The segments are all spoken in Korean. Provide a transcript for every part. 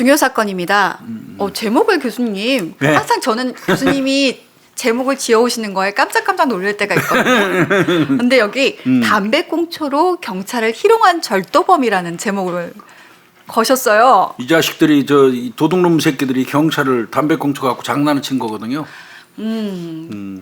중요 사건입니다. 제목을 교수님 네. 항상 저는 교수님이 제목을 지어오시는 거에 깜짝깜짝 놀랄 때가 있거든요. 근데 여기 담배꽁초로 경찰을 희롱한 절도범이라는 제목을 거셨어요. 이 자식들이 이 도둑놈 새끼들이 경찰을 담배꽁초 갖고 장난을 친 거거든요.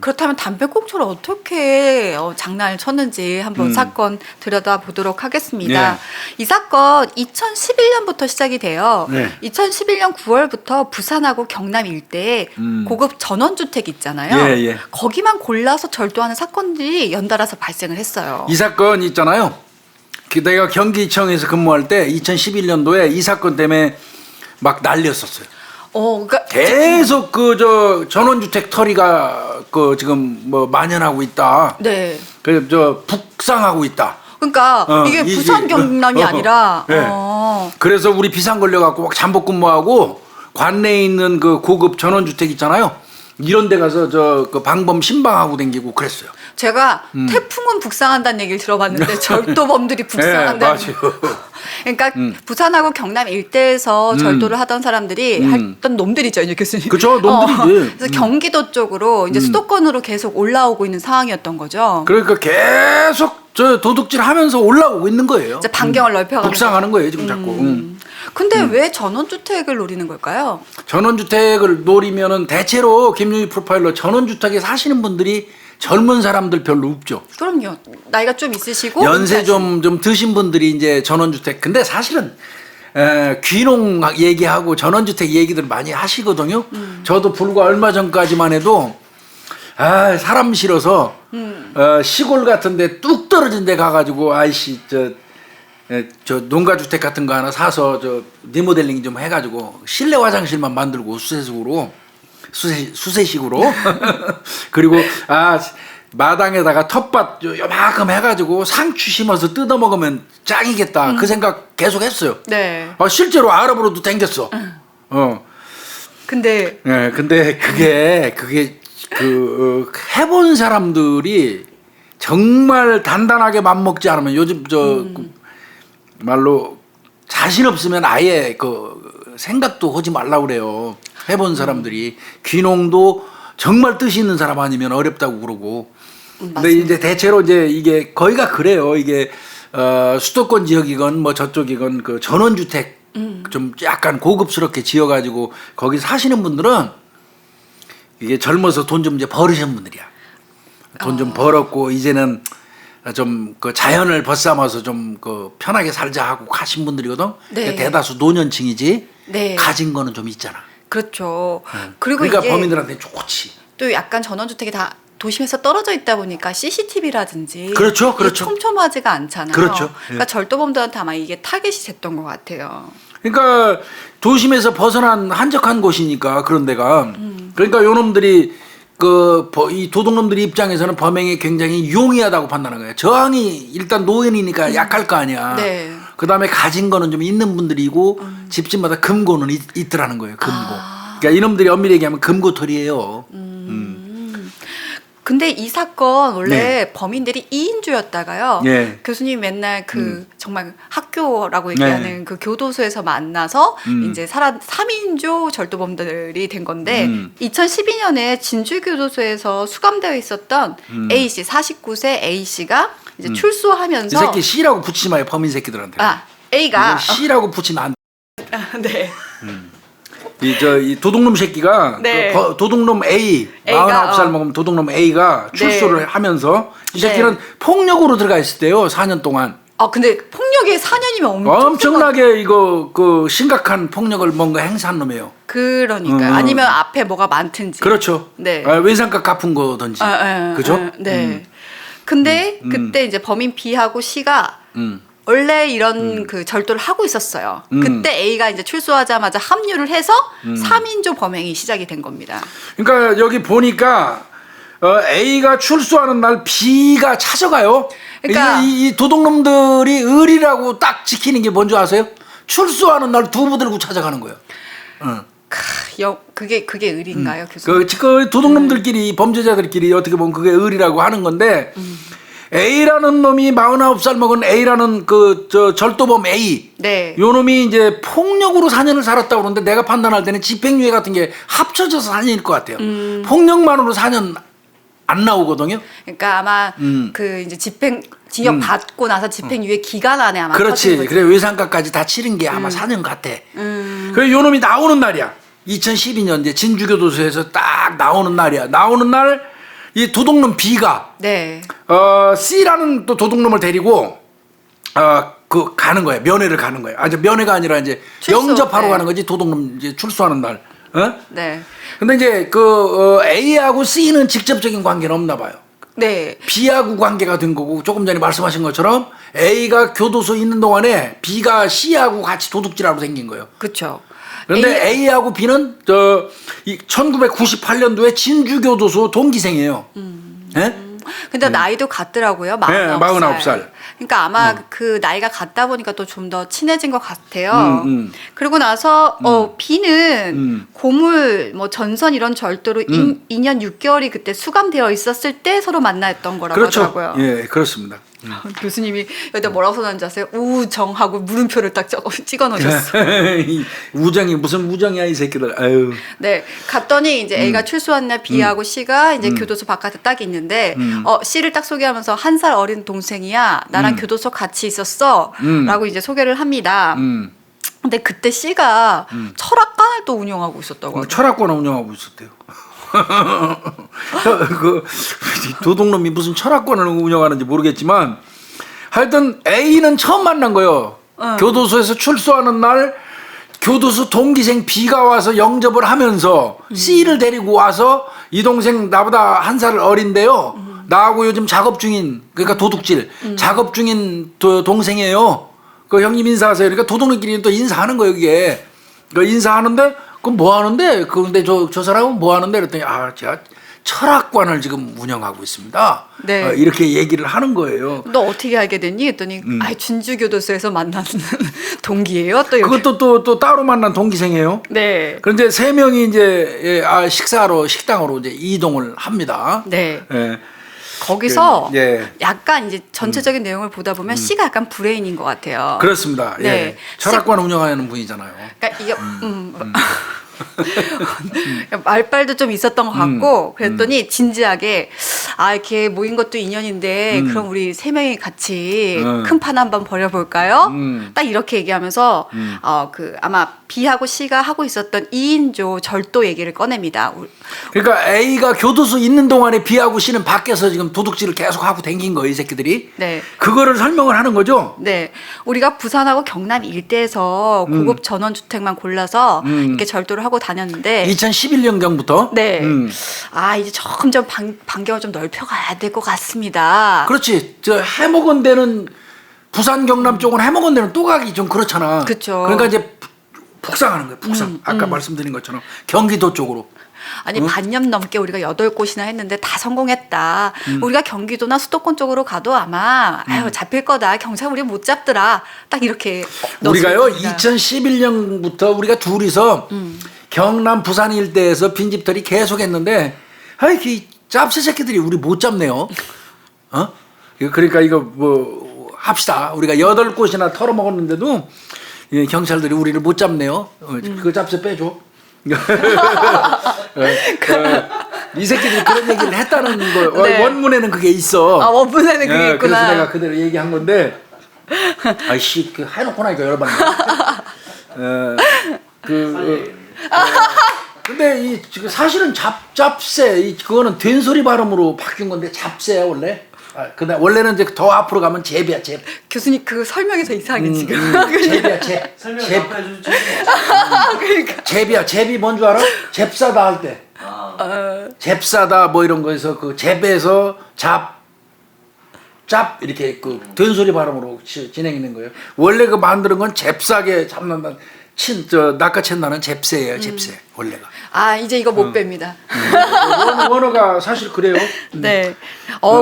그렇다면 담배꽁초를 어떻게 장난을 쳤는지 한번 사건 들여다보도록 하겠습니다. 네. 이 사건 2011년부터 시작이 돼요. 네. 2011년 9월부터 부산하고 경남 일대에 고급 전원주택 있잖아요. 예, 예. 거기만 골라서 절도하는 사건들이 연달아서 발생을 했어요. 이 사건 있잖아요. 내가 경기청에서 근무할 때 2011년도에 이 사건 때문에 막 난리였었어요. 그러니까 계속 전원주택 터리가 지금 뭐 만연하고 있다. 네. 북상하고 있다. 그러니까 이게 부산 경남이 아니라 네. 그래서 우리 비상 걸려갖고 막 잠복 근무하고 관내에 있는 그 고급 전원주택 있잖아요. 이런 데 가서 그 방범 신방하고 댕기고 그랬어요. 제가 태풍은 북상한다는 얘기를 들어봤는데 절도범들이 북상한다는. 네, 맞아요. 그러니까 부산하고 경남 일대에서 절도를 하던 사람들이 했던 놈들이죠, 이제 교수님. 그렇죠, 놈들이지. 그래서 경기도 쪽으로 이제 수도권으로 계속 올라오고 있는 상황이었던 거죠. 그러니까 계속 도둑질 하면서 올라오고 있는 거예요. 이제 반경을 넓혀가면서. 북상하는 거예요, 지금 자꾸. 근데 왜 전원주택을 노리는 걸까요? 전원주택을 노리면은 대체로 김윤희 프로파일러 전원주택에 사시는 분들이 젊은 사람들 별로 없죠. 그럼요. 나이가 좀 있으시고 연세 좀 드신 분들이 이제 전원주택. 근데 사실은 귀농 얘기하고 전원주택 얘기들 많이 하시거든요. 저도 불과 얼마 전까지만 해도 사람 싫어서 시골 같은데 뚝 떨어진 데 가가지고 아이씨 저 농가주택 같은 거 하나 사서 리모델링 좀 해가지고 실내 화장실만 만들고 수세식으로 그리고 마당에다가 텃밭 요만큼 해가지고 상추 심어서 뜯어 먹으면 짱이겠다 그 생각 계속 했어요. 네. 실제로 아랍으로도 댕겼어. 근데 근데 그게 해본 사람들이 정말 단단하게 맘먹지 않으면 요즘 말로 자신 없으면 아예 생각도 하지 말라고 그래요. 해본 사람들이 귀농도 정말 뜻이 있는 사람 아니면 어렵다고 그러고. 근데 이제 대체로 이제 이게 거기가 그래요. 이게 수도권 지역이건 뭐 저쪽이건 그 전원주택 좀 약간 고급스럽게 지어가지고 거기 사시는 분들은 이게 젊어서 돈 좀 이제 벌으신 분들이야. 돈 좀 벌었고 이제는 좀 그 자연을 벗삼아서 좀 편하게 살자 하고 가신 분들이거든. 네. 대다수 노년층이지. 네. 가진 거는 좀 있잖아. 그렇죠. 그리고 그러니까 이게 범인들한테 좋지. 또 약간 전원주택이 다 도심에서 떨어져 있다 보니까 CCTV라든지 그렇죠, 이게 그렇죠. 촘촘하지가 않잖아요. 그렇죠. 그러니까 절도범들한테 아마 이게 타겟이 됐던 것 같아요. 그러니까 도심에서 벗어난 한적한 곳이니까 그런 데가. 그러니까 요놈들이 이 도둑놈들 입장에서는 범행이 굉장히 용이하다고 판단한 거예요. 저항이 일단 노인이니까 약할 거 아니야. 네. 그 다음에 가진 거는 좀 있는 분들이고 집집마다 금고는 있더라는 거예요. 금고. 그러니까 이놈들이 엄밀히 얘기하면 금고털이에요. 근데 이 사건 원래 네. 범인들이 2인조였다가요. 네. 교수님 맨날 정말 학교라고 얘기하는 그 교도소에서 만나서 이제 3인조 절도범들이 된 건데 2012년에 진주교도소에서 수감되어 있었던 A씨 49세 A씨가 이제 출소하면서 이 새끼 C라고 붙이지 마요. 범인 새끼들한테. A가 C라고 붙이면 안 돼. 네. 이 도둑놈 새끼가 네. 도둑놈 A 49살 먹으면 도둑놈 A가 출소를 하면서 이 새끼는 폭력으로 들어가 있을 때요. 4년 동안. 근데 폭력이 4년이면 엄청나게 심각한 폭력을 뭔가 행사한 놈이에요. 그러니까요. 아니면 앞에 뭐가 많든지. 그렇죠. 네. 외상값 갚은 거든지. 그죠? 네. 근데 그때 이제 범인 B하고 C가 원래 이런 그 절도를 하고 있었어요. 그때 A가 이제 출소하자마자 합류를 해서 3인조 범행이 시작이 된 겁니다. 그러니까 여기 보니까 A가 출소하는 날 B가 찾아가요. 그러니까 이 도둑놈들이 의리라고 딱 지키는 게 뭔지 아세요? 출소하는 날 두부 들고 찾아가는 거예요. 그게 의리인가요, 교수님? 그 도둑놈들끼리 범죄자들끼리 어떻게 보면 그게 의리라고 하는 건데 A라는 놈이 49살 먹은 A라는 저 절도범 A. 네. 요 놈이 이제 폭력으로 4년을 살았다고 그러는데 내가 판단할 때는 집행유예 같은 게 합쳐져서 4년일 것 같아요. 폭력만으로 4년 안 나오거든요. 그러니까 아마 그 이제 징역 받고 나서 집행유예 기간 안에 아마 그렇지. 터진 거지. 그래 외상값까지 다 치른 게 아마 4년 같아. 그래 요 놈이 나오는 날이야. 2012년 이제 진주교도소에서 딱 나오는 날이야. 나오는 날 이 도둑놈 B가 네. C라는 또 도둑놈을 데리고 그 가는 거야. 면회를 가는 거야. 아니 면회가 아니라 이제 출소, 영접하러 네. 가는 거지. 도둑놈 이제 출소하는 날. 어? 네. 근데 이제 A하고 C는 직접적인 관계는 없나 봐요. 네. B하고 관계가 된 거고 조금 전에 말씀하신 것처럼 A가 교도소 있는 동안에 B가 C하고 같이 도둑질하러 생긴 거예요. 그렇죠. 그런데 A하고 B는 1998년도에 진주교도소 동기생이에요. 예? 근데 나이도 같더라고요. 49살. 네, 49살. 그러니까 아마 그 나이가 같다 보니까 또 좀 더 친해진 것 같아요. 그리고 나서 B는 고물, 뭐 전선 이런 절도로 2년 6개월이 그때 수감되어 있었을 때 서로 만나였던 거라고 그렇죠. 하더라고요. 예, 그렇습니다. 교수님이 여기다 뭐라고 써놨는지 아세요? 우정하고 물음표를 딱 찍어 놓으셨어요. 이 우정이 무슨 우정이야 이 새끼들. 아유. 네, 갔더니 이제 A가 출소한 날 B하고 C가 이제 교도소 바깥에 딱 있는데 C를 딱 소개하면서 1살 어린 동생이야. 나랑 교도소 같이 있었어. 라고 이제 소개를 합니다. 근데 그때 C가 철학관을 또 운영하고 있었다고 하더라고요. 철학관을 운영하고 있었대요. 그 도둑놈이 무슨 철학관을 운영하는지 모르겠지만 하여튼 A는 처음 만난 거예요. 교도소에서 출소하는 날 교도소 동기생 B가 와서 영접을 하면서 C를 데리고 와서 이 동생 나보다 1살 어린데요. 나하고 요즘 작업 중인 그러니까 도둑질 작업 중인 동생이에요. 그 형님 인사하세요. 그러니까 도둑놈끼리 또 인사하는 거예요 이게. 그 인사하는데 그럼 뭐 하는데? 근데 저 사람은 뭐 하는데? 그랬더니 제가 철학관을 지금 운영하고 있습니다. 네. 이렇게 얘기를 하는 거예요. 너 어떻게 알게 됐니? 했더니 진주교도소에서 만난 동기예요. 또 이렇게. 그것도 또 따로 만난 동기생이에요. 네. 그런데 3명이 이제 식당으로 이제 이동을 합니다. 네. 예. 거기서 예. 약간 이제 전체적인 내용을 보다 보면 C가 약간 브레인인 것 같아요. 그렇습니다. 네. 예. 철학관 운영하는 분이잖아요. 그러니까 이게 말빨도 좀 있었던 것 같고 그랬더니 진지하게 이렇게 모인 것도 인연인데 그럼 우리 3명이 같이 큰 판 한번 벌여볼까요? 딱 이렇게 얘기하면서 그 아마 B하고 C가 하고 있었던 2인조 절도 얘기를 꺼냅니다. 그러니까 A가 교도소 있는 동안에 B하고 C는 밖에서 지금 도둑질을 계속 하고 댕긴 거예요, 이 새끼들이. 네. 그거를 설명을 하는 거죠. 네. 우리가 부산하고 경남 일대에서 고급 전원주택만 골라서 이렇게 절도를 하고 다녔는데 2011년경부터. 네. 이제 점점 반경을 좀 넓혀가야 될 것 같습니다. 그렇지. 저 해먹은 데는 부산 경남 쪽은 해먹은 데는 또 가기 좀 그렇잖아. 그쵸. 그러니까 이제 북상하는 거예요. 북상. 아까 말씀드린 것처럼 경기도 쪽으로. 아니 반년 넘게 우리가 8곳이나 했는데 다 성공했다. 우리가 경기도나 수도권 쪽으로 가도 아마 잡힐 거다. 경찰 우리 못 잡더라. 딱 이렇게 우리가요 넣었습니다. 2011년부터 우리가 둘이서 경남 부산 일대에서 빈집털이 계속했는데 이 짭새 새끼들이 우리 못 잡네요. 그러니까 이거 뭐 합시다. 우리가 8곳이나 털어먹었는데도 경찰들이 우리를 못 잡네요. 그 짭새 빼줘. 이 새끼들이 그런 얘기를 했다는 거 네. 원문에는 그게 있어. 원문에는 그게 있구나. 그래서 내가 그대로 얘기한 건데 아이씨 해놓고 나니까 여러 번 근데 사실은 짭새 그거는 된소리 발음으로 바뀐 건데 잡새야 원래. 근데 원래는 이제 더 앞으로 가면 제비야 제. 교수님 그 설명이 더 이상해 지금. 제비야 제. 설명 잠깐 해주죠. 그러니까. 제비야 제비 뭔 줄 알아? 잽싸다 할 때. 잽싸다 뭐 이런 거에서 그 잽에서 짭 이렇게 그 된소리 발음으로 진행있는 거예요. 원래 그 만드는 건 잽싸게 잡는다. 낚아챈다는 잽새예요, 잽새 원래가. 아 이제 이거 못 뺍니다. 원어가 사실 그래요. 네.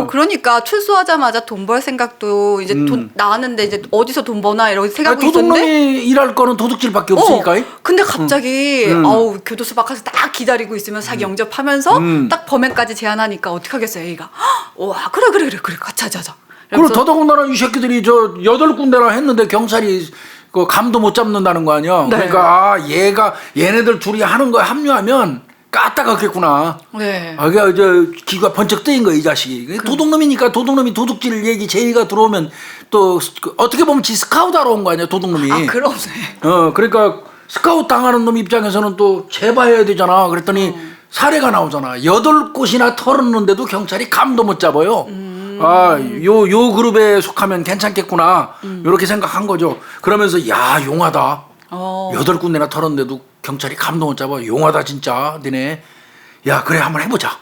그러니까 출소하자마자 돈 벌 생각도 이제 돈 나왔는데 이제 어디서 돈 버나 이러고 생각하고 있었는데. 도둑놈이 일할 거는 도둑질밖에 없으니까. 근데 갑자기 교도소 밖에서 딱 기다리고 있으면 자기 영접하면서 딱 범행까지 제안하니까 어떻게 하겠어요, A가. 와 그래 같이 하자. 그리고 더더군다나 이 새끼들이 저 8군데나 했는데 경찰이 그 감도 못 잡는다는 거 아니야. 네. 그러니까 얘네들 둘이 하는 거에 합류하면 까딱하겠구나. 네. 기가 번쩍 뜨인 거야 이 자식이. 도둑놈이니까 도둑놈이 도둑질 얘기 제의가 들어오면 또 어떻게 보면 지 스카우트하러 온 거 아니야 도둑놈이. 아 그러네. 그러니까 스카우트 당하는 놈 입장에서는 또 재봐야 되잖아. 그랬더니 사례가 나오잖아. 8곳이나 털었는데도 경찰이 감도 못 잡아요. 요 그룹에 속하면 괜찮겠구나. 요렇게 생각한 거죠. 그러면서 야 용하다. 8군데나 털었는데도 경찰이 감도 못 잡아. 용하다 진짜 니네. 야 그래 한번 해보자.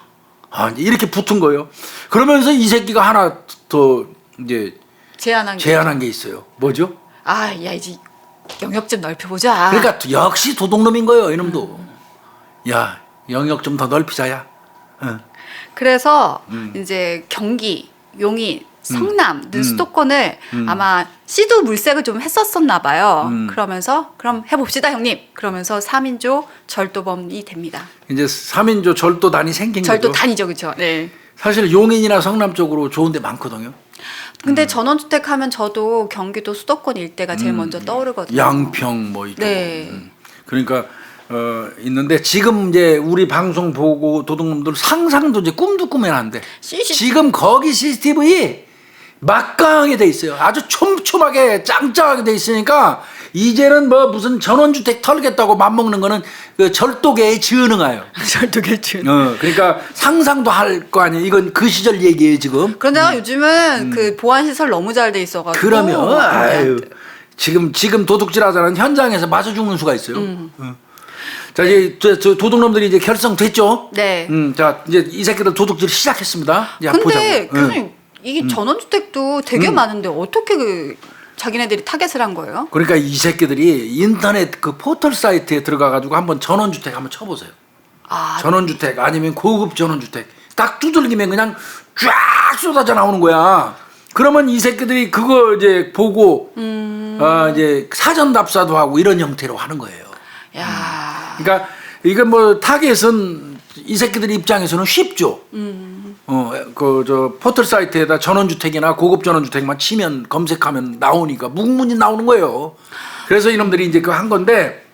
이렇게 붙은 거예요. 그러면서 이 새끼가 하나 더 이제 제안한 게 있어요. 뭐죠? 야 이제 영역 좀 넓혀보자. 그러니까 역시 도둑놈인 거예요 이놈도. 야 영역 좀 더 넓히자야. 그래서 이제 경기, 용인, 성남 등 수도권을 아마 씨도 물색을 좀 했었었나 봐요. 그러면서 그럼 해봅시다 형님. 그러면서 3인조 절도범이 됩니다. 이제 3인조 절도단이 생긴 거죠. 절도단이죠, 그렇죠. 네. 사실 용인이나 성남 쪽으로 좋은 데 많거든요. 근데 전원주택 하면 저도 경기도 수도권 일대가 제일 먼저 떠오르거든요. 양평 뭐 이쪽. 네. 그러니까 있는데 지금 이제 우리 방송 보고 도둑놈들 상상도 이제 꿈도 꾸면 안 돼. 지금 거기 CCTV 막강하게 돼 있어요. 아주 촘촘하게 짱짱하게 돼 있으니까 이제는 뭐 무슨 전원주택 털겠다고 맘먹는 거는 그 절도계의 지은응아요. 절도계 지은. 그러니까 상상도 할 거 아니에요. 이건 그 시절 얘기예요 지금. 그런데 요즘은 그 보안 시설 너무 잘 돼 있어가지고. 그러면 지금 도둑질하자는 현장에서 맞아 죽는 수가 있어요. 자 이제 저 도둑놈들이 이제 결성됐죠. 네. 자 이제 이 새끼들 도둑질 시작했습니다. 근데 교수님 이게 전원주택도 되게 많은데 어떻게 자기네들이 타겟을 한 거예요? 그러니까 이 새끼들이 인터넷 그 포털 사이트에 들어가가지고 한번 전원주택 한번 쳐보세요. 전원주택 아니면 고급 전원주택 딱 두들기면 그냥 쫙 쏟아져 나오는 거야. 그러면 이 새끼들이 그거 이제 보고 이제 사전 답사도 하고 이런 형태로 하는 거예요. 야. 그러니까 이건 뭐 타겟은 이 새끼들 입장에서는 쉽죠. 저 포털 사이트에다 전원주택이나 고급 전원주택만 치면 검색하면 나오니까 무궁무진 나오는 거예요. 그래서 이놈들이 이제 그 한 건데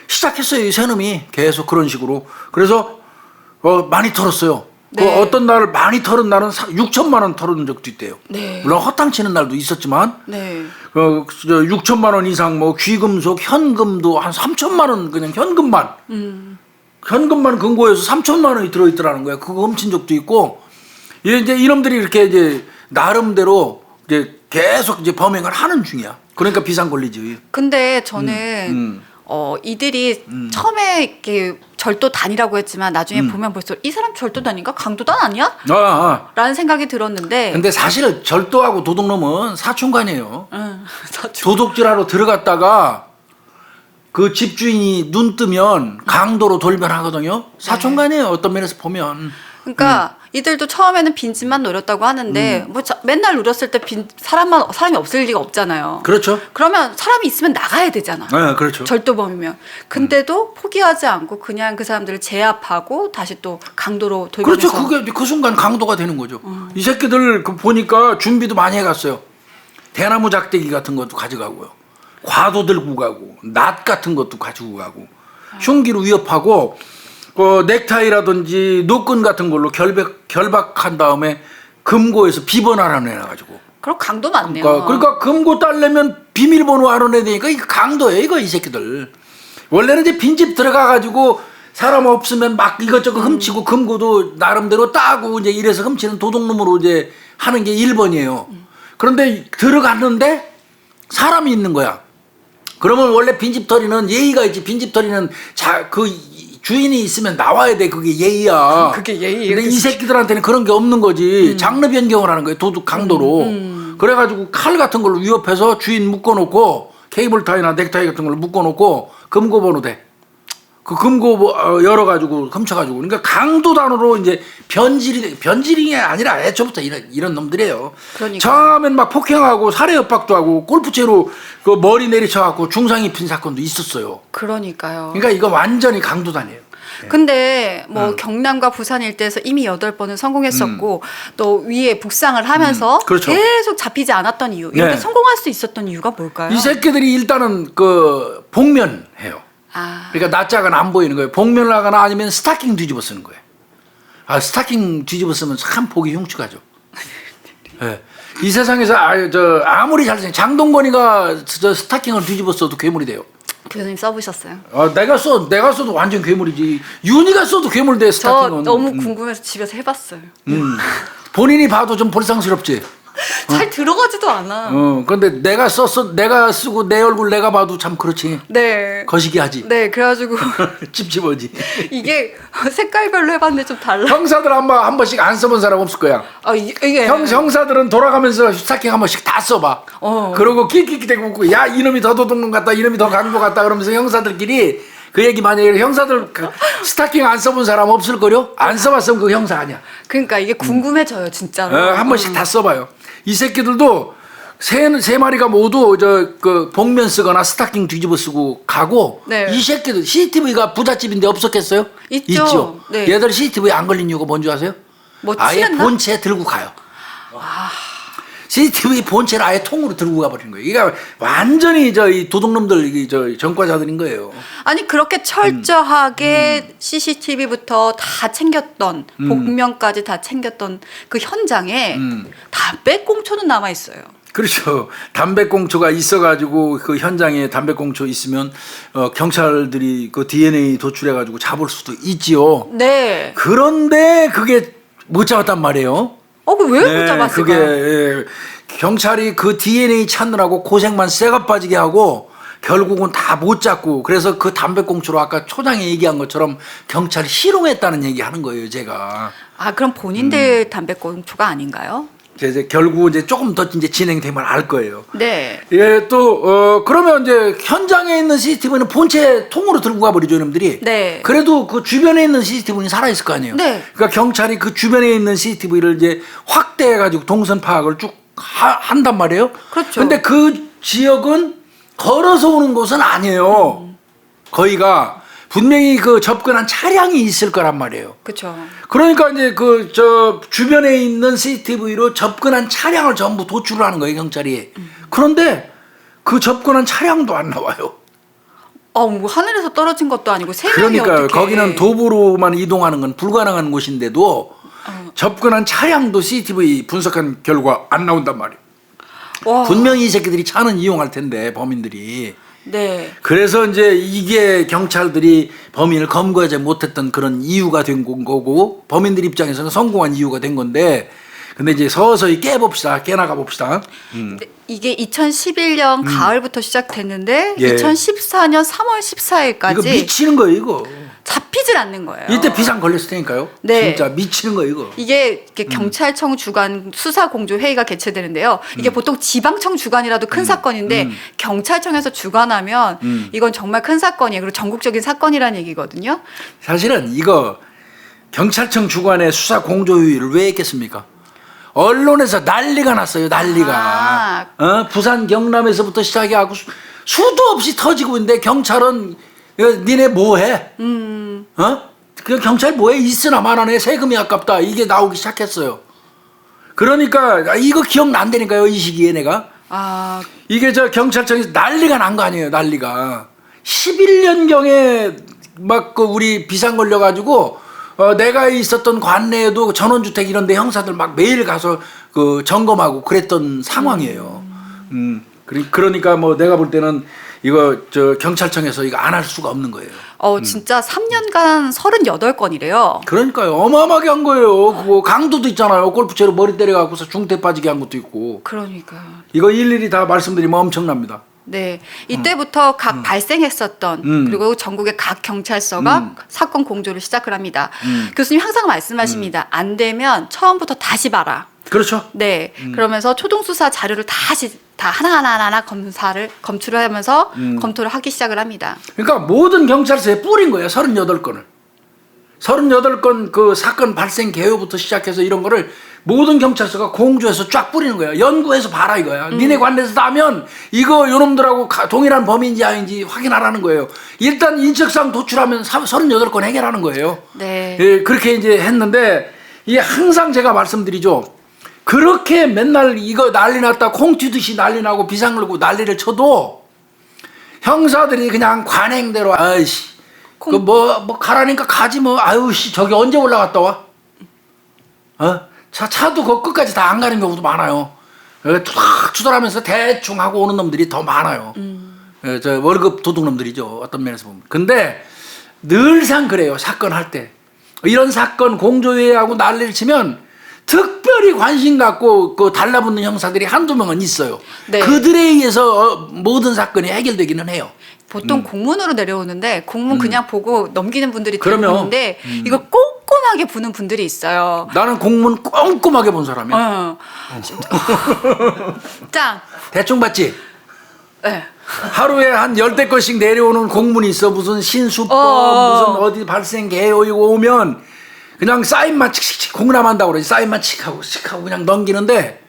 시작했어요. 이 새놈이 계속 그런 식으로. 그래서 많이 털었어요. 네. 그 어떤 날 많이 털은 날은 6천만 원 털은 적도 있대요. 네. 물론 허탕치는 날도 있었지만 네. 6천만 원 이상 뭐 귀금속 현금도 한 3천만 원 그냥 현금만 현금만 금고에서 3천만 원이 들어있더라는 거야. 그거 훔친 적도 있고 이제 이놈들이 이렇게 이제 나름대로 이제 계속 이제 범행을 하는 중이야. 그러니까 비상 걸리지. 근데 저는 이들이 처음에 이렇게 절도단이라고 했지만 나중에 보면 볼수록 이 사람 절도단인가 강도단 아니야? 라는 생각이 들었는데. 근데 사실 절도하고 도둑놈은 사촌간이에요. 사촌. 도둑질하러 들어갔다가 그 집주인이 눈 뜨면 강도로 돌변하거든요. 사촌간이에요. 어떤 면에서 보면. 그러니까 이들도 처음에는 빈집만 노렸다고 하는데 뭐 맨날 노렸을 때 사람이 없을 리가 없잖아요. 그렇죠. 그러면 사람이 있으면 나가야 되잖아. 네, 그렇죠. 절도범이면. 근데도 포기하지 않고 그냥 그 사람들을 제압하고 다시 또 강도로 돌변해서. 그렇죠. 그게 그 순간 강도가 되는 거죠. 이 새끼들 그 보니까 준비도 많이 해갔어요. 대나무 작대기 같은 것도 가져가고요. 과도 들고 가고 낫 같은 것도 가지고 가고 흉기로 위협하고 넥타이라든지 노끈 같은 걸로 결박한 다음에 금고에서 비번 알아내놔가지고. 그럼 강도 많네요. 그러니까 금고 딸려면 비밀번호 알아내야 되니까 이거 강도예요, 이거 이 새끼들. 원래는 이제 빈집 들어가가지고 사람 없으면 막 이것저것 훔치고 금고도 나름대로 따고 이제 이래서 훔치는 도둑놈으로 이제 하는 게 1번이에요. 그런데 들어갔는데 사람이 있는 거야. 그러면 원래 빈집털이는 예의가 있지. 빈집털이는 그 주인이 있으면 나와야 돼. 그게 예의야. 그게 예의예요. 근데 이 새끼들한테는 그런 게 없는 거지. 장르 변경을 하는 거예요. 도둑 강도로. 그래가지고 칼 같은 걸로 위협해서 주인 묶어놓고 케이블 타이나 넥타이 같은 걸 묶어놓고 금고번호 대. 그 금고 열어가지고 훔쳐가지고 그러니까 강도단으로 이제 변질이 아니라 애초부터 이런 놈들이에요. 그러니까요. 처음엔 막 폭행하고 살해 협박도 하고 골프채로 그 머리 내리쳐갖고 중상 입힌 사건도 있었어요. 그러니까요. 그러니까 이거 완전히 강도단이에요. 근데 뭐 경남과 부산 일대에서 이미 8번은 성공했었고 또 위에 북상을 하면서 그렇죠. 계속 잡히지 않았던 이유. 이렇게 네. 성공할 수 있었던 이유가 뭘까요? 이 새끼들이 일단은 그 복면해요. 아, 그러니까 낯짝은 안 보이는 거예요. 복면을 하거나 아니면 스타킹 뒤집어 쓰는 거예요. 아, 스타킹 뒤집어 쓰면 참 보기 흉측하죠. 네. 이 세상에서 아무리 잘생긴 장동건이가 저 스타킹을 뒤집어 써도 괴물이 돼요. 교수님 써보셨어요? 내가 써도 완전 괴물이지. 윤희가 써도 괴물 돼, 저 스타킹은. 너무 궁금해서 집에서 해봤어요. 본인이 봐도 좀 볼상스럽지. 잘 들어가지도 않아. 근데 내가 쓰고 내 얼굴 내가 봐도 참 그렇지. 네. 거시기하지. 네, 그래가지고 찝찝하지. 이게 색깔별로 해봤는데 좀 달라. 형사들 한 번씩 안 써본 사람 없을 거야. 이게 형사들은 돌아가면서 스타킹 한 번씩 다 써봐. 그러고 킥킥대고 웃고 야 이놈이 더 도둑놈 같다, 이놈이 더 강도 같다 그러면서 형사들끼리 그 얘기 많이 해요. 형사들 스타킹 안 써본 사람 없을 거요? 안 써봤으면 그 형사 아니야. 그러니까 이게 궁금해져요, 진짜로. 한 번씩 다 써봐요. 이 새끼들도 세 마리가 모두 그 복면 쓰거나 스타킹 뒤집어 쓰고 가고 네. 이 새끼들 CCTV가 부잣집인데 없었겠어요? 있죠. 네. 얘들 CCTV에 안 걸린 이유가 뭔지 아세요? 뭐 아예 칠했나? 본체 들고 가요. CCTV 본체를 아예 통으로 들고 가버리는 거예요. 이게 완전히 이 도둑놈들, 전과자들인 거예요. 아니 그렇게 철저하게 CCTV부터 다 챙겼던 복면까지 다 챙겼던 그 현장에 담배꽁초는 남아 있어요. 그렇죠. 담배꽁초가 있어가지고 그 현장에 담배꽁초 있으면 경찰들이 그 DNA 도출해가지고 잡을 수도 있지요. 네. 그런데 그게 못 잡았단 말이에요. 그 왜 못 잡았을까요? 그게 경찰이 그 DNA 찾느라고 고생만 쇠가 빠지게 하고 결국은 다 못 잡고 그래서 그 담배꽁초로 아까 초장에 얘기한 것처럼 경찰이 실용했다는 얘기 하는 거예요, 제가. 그럼 본인들 담배꽁초가 아닌가요? 이제 결국 이제 조금 더 이제 진행되면 알 거예요. 네. 예, 또 그러면 이제 현장에 있는 CCTV는 본체 통으로 들고 가버리죠, 이놈들이. 네. 그래도 그 주변에 있는 CCTV는 살아 있을 거 아니에요. 네. 그러니까 경찰이 그 주변에 있는 CCTV를 이제 확대해가지고 동선 파악을 쭉 한단 말이에요. 그렇죠. 근데 그 지역은 걸어서 오는 곳은 아니에요. 거기가 분명히 그 접근한 차량이 있을 거란 말이에요. 그렇죠. 그러니까 이제 주변에 있는 CCTV로 접근한 차량을 전부 도출을 하는 거예요, 경찰이. 그런데 그 접근한 차량도 안 나와요. 뭐 하늘에서 떨어진 것도 아니고 세 명이 그러니까 어떻게? 거기는 도보로만 이동하는 건 불가능한 곳인데도 접근한 차량도 CCTV 분석한 결과 안 나온단 말이에요. 와. 분명히 이 새끼들이 차는 이용할 텐데 범인들이. 네. 그래서 이제 이게 경찰들이 범인을 검거하지 못했던 그런 이유가 된 거고 범인들 입장에서는 성공한 이유가 된 건데 근데 이제 서서히 깨나가 봅시다. 근데 이게 2011년 가을부터 시작됐는데 예. 2014년 3월 14일까지 이거 미치는 거예요, 이거. 잡히질 않는 거예요. 이때 비상 걸렸을 테니까요. 네. 진짜 미치는 거예요, 이거. 이게 경찰청 주관 수사공조 회의가 개최되는데요. 이게 보통 지방청 주관이라도 큰 사건인데 경찰청에서 주관하면 이건 정말 큰 사건이에요. 그리고 전국적인 사건이라는 얘기거든요. 사실은 이거 경찰청 주관의 수사 공조 회의를 왜 했겠습니까? 언론에서 난리가 났어요, 난리가. 부산 경남에서부터 시작해갖고 수도 없이 터지고 있는데 경찰은 니네 뭐해? 그 경찰 뭐해? 있으나 마나네 세금이 아깝다 이게 나오기 시작했어요. 그러니까 이거 기억난다니까요, 이 시기에 내가. 이게 경찰청에서 난리가 난 거 아니에요, 난리가. 11년경에 막 우리 비상 걸려가지고 내가 있었던 관내에도 전원주택 이런 데 형사들 막 매일 가서 그 점검하고 그랬던 상황이에요. 그러니까 뭐 내가 볼 때는 이거 경찰청에서 이거 안 할 수가 없는 거예요. 진짜 3년간 38건이래요. 그러니까요. 어마어마하게 한 거예요. 그거 강도도 있잖아요. 골프채로 머리 때려갖고서 중태 빠지게 한 것도 있고. 그러니까. 이거 일일이 다 말씀드리면 엄청납니다. 네. 이때부터 각 발생했었던 그리고 전국의 각 경찰서가 사건 공조를 시작을 합니다. 교수님 항상 말씀하십니다. 안 되면 처음부터 다시 봐라. 그렇죠. 네. 그러면서 초동수사 자료를 다 하나하나 검출을 하면서 검토를 하기 시작을 합니다. 그러니까 모든 경찰서에 뿌린 거예요. 38건을. 38건 그 사건 발생 개요부터 시작해서 이런 거를 모든 경찰서가 공조해서 쫙 뿌리는 거예요. 연구해서 봐라 이거야. 니네 관내에서 나면 이거 요놈들하고 동일한 범인지 아닌지 확인하라는 거예요. 일단 인적사항 도출하면 38건 해결하는 거예요. 네. 예, 그렇게 이제 했는데 이게 항상 제가 말씀드리죠. 그렇게 맨날 이거 난리 났다 콩 튀듯이 난리 나고 비상 걸고 난리를 쳐도 형사들이 그냥 관행대로 아이씨 그 뭐 가라니까 가지 뭐 아유씨 저기 언제 올라갔다 와? 차도 그 끝까지 다 안 가는 경우도 많아요. 투덜하면서 대충 하고 오는 놈들이 더 많아요. 저 월급 도둑놈들이죠. 어떤 면에서 보면. 근데 늘상 그래요. 사건 할 때. 이런 사건 공조회하고 난리를 치면 특별히 관심 갖고 그 달라붙는 형사들이 한두 명은 있어요. 네. 그들에 의해서 모든 사건이 해결되기는 해요. 보통 공문으로 내려오는데 공문 그냥 보고 넘기는 분들이 그러면, 대부분인데 이걸 꼼꼼하게 보는 분들이 있어요. 나는 공문 꼼꼼하게 본 사람이야. 짱. 대충 봤지? 네. 하루에 한 10대 건씩 내려오는 공문이 있어. 무슨 신수법, 무슨 어디 발생 개요 이거 오면 그냥 사인만 칙칙칙 공람한다고 그러지. 사인만 칙하고 그냥 넘기는데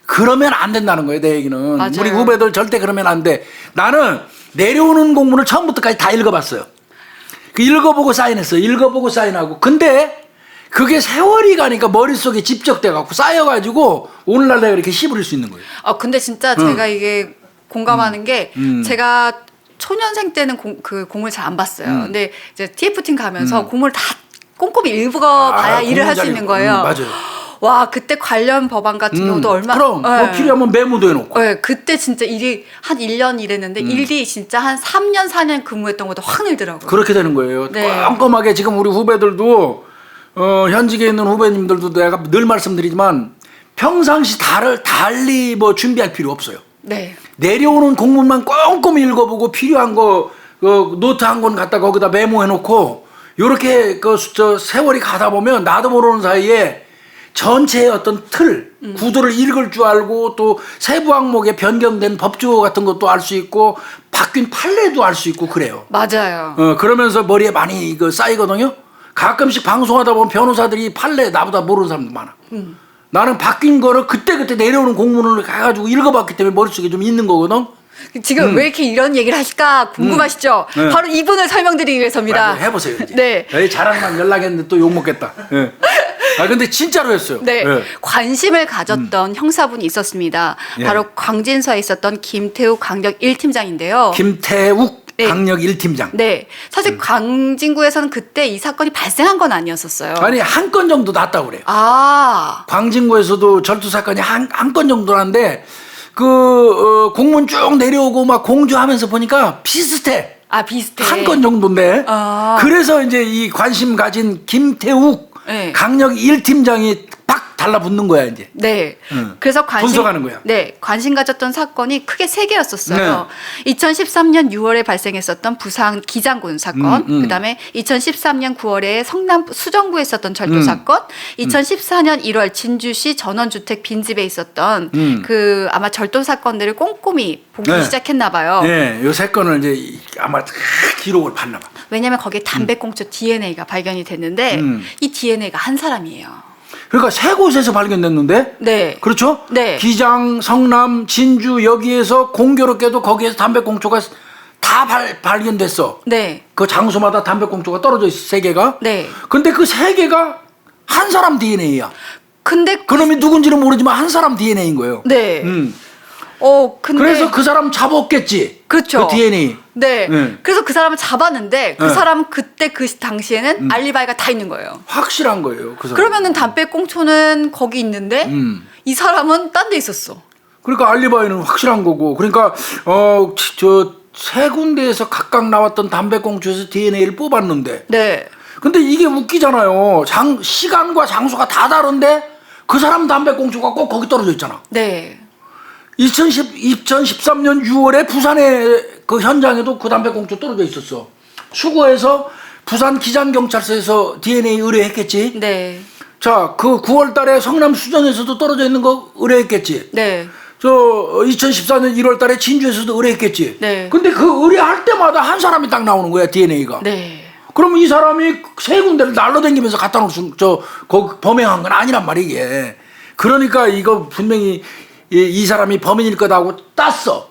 그러면 안 된다는 거예요. 내 얘기는. 맞아요. 우리 후배들 절대 그러면 안 돼. 나는 내려오는 공문을 처음부터까지 다 읽어봤어요. 그 읽어보고 사인했어요. 읽어보고 사인하고. 근데 그게 세월이 가니까 머릿속에 집적돼갖고 쌓여가지고 오늘날 내가 이렇게 씹을 수 있는 거예요. 근데 진짜 제가 이게 공감하는 게 제가 초년생 때는 공을 잘 안 봤어요. 근데 이제 TF팀 가면서 공을 다 꼼꼼히 읽어봐야 일을 할 수 있는 거예요. 맞아요. 와, 그때 관련 법안 같은 경우도 얼마나. 그럼 뭐 필요하면 메모도 해놓고. 네, 그때 진짜 일이 한 1년 일했는데 일이 진짜 한 3년, 4년 근무했던 것도 확 늘더라고요. 그렇게 되는 거예요. 네. 꼼꼼하게 지금 우리 후배들도 현직에 있는 후배님들도 내가 늘 말씀드리지만 평상시 달리 뭐 준비할 필요 없어요. 네. 내려오는 공문만 꼼꼼히 읽어보고 필요한 거 노트 한 권 갖다 거기다 메모해놓고 요렇게 저 세월이 가다 보면 나도 모르는 사이에 전체의 어떤 틀, 구도를 읽을 줄 알고 또 세부 항목에 변경된 법조 같은 것도 알 수 있고 바뀐 판례도 알 수 있고 그래요. 맞아요. 그러면서 머리에 많이 이거 쌓이거든요. 가끔씩 방송하다 보면 변호사들이 판례 나보다 모르는 사람도 많아. 나는 바뀐 거를 그때그때 내려오는 공문을 가가지고 읽어봤기 때문에 머릿속에 좀 있는 거거든. 지금 왜 이렇게 이런 얘기를 하실까 궁금하시죠? 네. 바로 이분을 설명드리기 위해서입니다. 맞아요. 해보세요. 이제. 네. 에이, 자랑만 연락했는데 또 욕먹겠다. 예. 근데 진짜로 했어요. 네. 예. 관심을 가졌던 형사분이 있었습니다. 예. 바로 광진서에 있었던 김태우 강력 1팀장인데요. 김태욱 네. 강력 1팀장. 네. 사실 광진구에서는 그때 이 사건이 발생한 건 아니었었어요. 아니 한 건 정도 났다고 그래요. 아. 광진구에서도 절도 사건이 한 건 정도 났는데 공문 쭉 내려오고 막 공조하면서 보니까 비슷해. 아, 비슷해. 한 건 정도인데. 아. 그래서 이제 이 관심 가진 김태욱 네. 강력 1팀장이 딱 달라붙는 거야 이제. 네. 그래서 분석하는 거야. 네. 관심 가졌던 사건이 크게 세 개였었어요. 2013년 6월에 발생했었던 부산 기장군 사건, 그다음에 2013년 9월에 성남 수정구에 있었던 절도 사건, 2014년 1월 진주시 전원주택 빈집에 있었던 그 아마 절도 사건들을 꼼꼼히 보기 네. 시작했나 봐요. 네, 요 세 건을 이제 아마 기록을 봤나 봐. 왜냐하면 거기에 담배꽁초 DNA가 발견이 됐는데 이 DNA가 한 사람이에요. 그러니까 세 곳에서 발견됐는데. 네. 그렇죠? 네. 기장, 성남, 진주 여기에서 공교롭게도 거기에서 담배꽁초가 다 발견됐어. 네. 그 장소마다 담배꽁초가 떨어져 있어 세 개가. 네. 근데 그 세 개가 한 사람 DNA야. 근데 그놈이 누군지는 모르지만 한 사람 DNA인 거예요. 네. 근데 그래서 그 사람 잡았겠지. 그렇죠. 그 DNA. 네. 네. 그래서 그 사람을 잡았는데 그 네. 사람은 그때 그 당시에는 알리바이가 다 있는 거예요. 확실한 거예요. 그 사람. 그러면은 담배꽁초는 거기 있는데 이 사람은 딴 데 있었어. 그러니까 알리바이는 확실한 거고. 그러니까 저 세 군데에서 각각 나왔던 담배꽁초에서 DNA를 뽑았는데. 네. 근데 이게 웃기잖아요. 시간과 장소가 다 다른데 그 사람 담배꽁초가 꼭 거기 떨어져 있잖아. 네. 2013년 6월에 부산의 그 현장에도 그 담배꽁초 떨어져 있었어. 수거해서 부산 기장경찰서에서 DNA 의뢰했겠지. 네. 자, 그 9월 달에 성남 수정에서도 떨어져 있는 거 의뢰했겠지. 네. 저 2014년 1월 달에 진주에서도 의뢰했겠지. 네. 근데 그 의뢰할 때마다 한 사람이 딱 나오는 거야, DNA가. 네. 그러면 이 사람이 세 군데를 날라다니면서 갖다 놓을 거기 범행한 건 아니란 말이야, 이게. 그러니까 이거 분명히 이 사람이 범인일 거다고 땄어.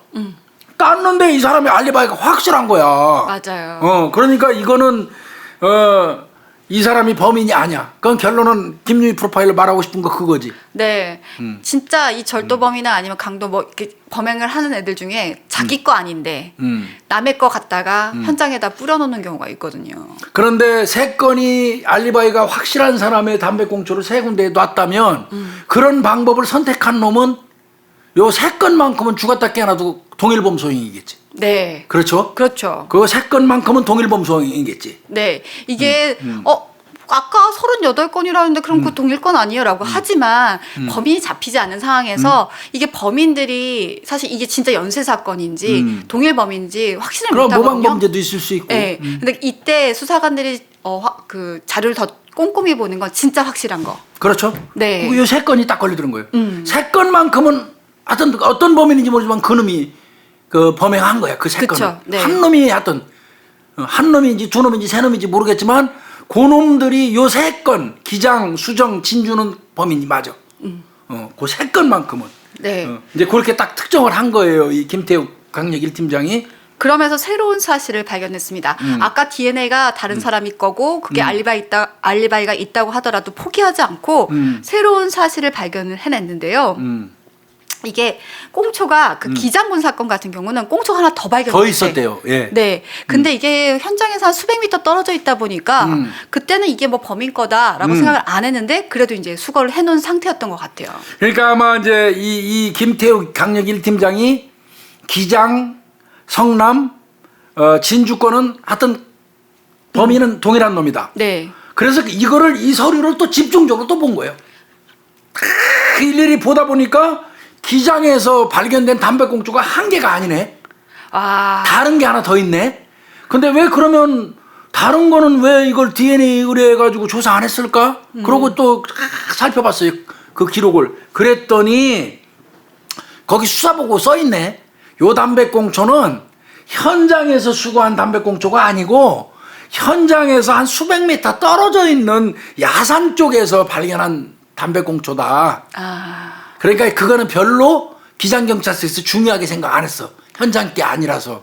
땄는데 이 사람이 알리바이가 확실한 거야. 맞아요. 그러니까 이거는, 이 사람이 범인이 아니야. 그건 결론은 김유희 프로파일러 말하고 싶은 거 그거지. 네. 진짜 이 절도범이나 아니면 강도 뭐 이렇게 범행을 하는 애들 중에 자기 거 아닌데 남의 거 갖다가 현장에다 뿌려놓는 경우가 있거든요. 그런데 세 건이 알리바이가 확실한 사람의 담배꽁초를 세 군데에 놨다면 그런 방법을 선택한 놈은 요 세 건만큼은 죽었다 깨어나도 동일범 소행이겠지. 네. 그렇죠? 그렇죠. 그 세 건만큼은 동일범 소행이겠지. 네. 이게 아까 38건이라는데 그럼 그 동일건 아니에요? 라고 하지만 범인이 잡히지 않는 상황에서 이게 범인들이 사실 이게 진짜 연쇄 사건인지 동일범인지 확신을 그럼 못하거든요. 모방범죄도 있을 수 있고. 네. 근데 이때 수사관들이 그 자료를 더 꼼꼼히 보는 건 진짜 확실한 거. 그렇죠? 네. 요 세 건이 딱 걸리더는 거예요. 세 건만큼은 하여튼 어떤 범인인지 모르지만 그 놈이 그 범행한 거야. 그 세 건은. 네. 한 놈이 하여튼 한 놈인지 두 놈인지 세 놈인지 모르겠지만 그 놈들이 요 세 건 기장, 수정, 진주는 범인이 맞아. 그 세 건만큼은. 네. 이제 그렇게 딱 특정을 한 거예요. 이 김태욱 강력 1팀장이. 그러면서 새로운 사실을 발견했습니다. 아까 DNA가 다른 사람이 거고 그게 알리바이가 있다고 하더라도 포기하지 않고 새로운 사실을 발견을 해냈는데요. 이게 꽁초가 그 기장군 사건 같은 경우는 꽁초가 하나 더 발견됐어요. 더 있었대요. 예. 네. 근데 이게 현장에서 한 수백 미터 떨어져 있다 보니까 그때는 이게 뭐 범인 거다라고 생각을 안 했는데 그래도 이제 수거를 해놓은 상태였던 것 같아요. 그러니까 아마 이제 이 김태욱 강력 1팀장이 기장, 성남, 진주권은 하여튼 범인은 동일한 놈이다. 네. 그래서 이 서류를 또 집중적으로 또 본 거예요. 일일이 보다 보니까 기장에서 발견된 담배꽁초가 한 개가 아니네. 아. 다른 게 하나 더 있네. 근데 왜 그러면 다른 거는 왜 이걸 DNA 의뢰해가지고 조사 안 했을까? 그러고 또 살펴봤어요. 그 기록을. 그랬더니 거기 수사보고 써있네. 요 담배꽁초는 현장에서 수거한 담배꽁초가 아니고 현장에서 한 수백 미터 떨어져 있는 야산 쪽에서 발견한 담배꽁초다. 아. 그러니까 그거는 별로 기장경찰서에서 중요하게 생각 안 했어. 현장 게 아니라서.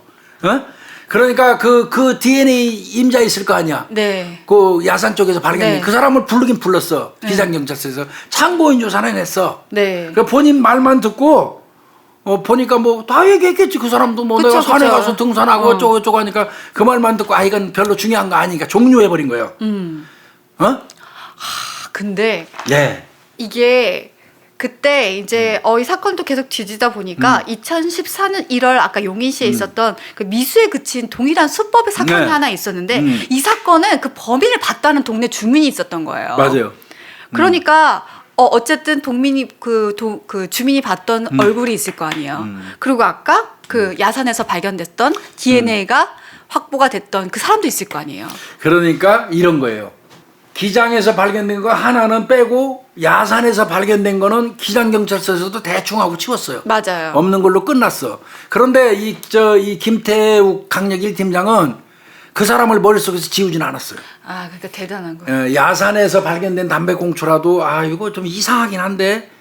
그러니까 그 DNA 임자 있을 거 아니야. 네. 그 야산 쪽에서 발견된 네. 그 사람을 부르긴 불렀어. 기장경찰서에서 참고인 조사는 했어. 네. 그 본인 말만 듣고 보니까 뭐 다 얘기했겠지. 그 사람도 뭐 그쵸, 내가 산에 그쵸. 가서 등산하고 어쩌고 하니까 그 말만 듣고 이건 별로 중요한 거 아니니까 종료해버린 거예요. 근데 네. 이게 그때 이제 이 사건도 계속 뒤지다 보니까 2014년 1월 아까 용인시에 있었던 그 미수에 그친 동일한 수법의 사건이 네. 하나 있었는데 이 사건은 그 범인을 봤다는 동네 주민이 있었던 거예요. 맞아요. 그러니까 어쨌든 그 주민이 봤던 얼굴이 있을 거 아니에요. 그리고 아까 그 야산에서 발견됐던 DNA가 확보가 됐던 그 사람도 있을 거 아니에요. 그러니까 이런 거예요. 기장에서 발견된 거 하나는 빼고 야산에서 발견된 거는 기장경찰서에서도 대충 하고 치웠어요. 맞아요. 없는 걸로 끝났어. 그런데 이 김태욱 강력 1팀장은 그 사람을 머릿속에서 지우진 않았어요. 아, 그러니까 대단한 거예요. 야산에서 발견된 담배꽁초라도 이거 좀 이상하긴 한데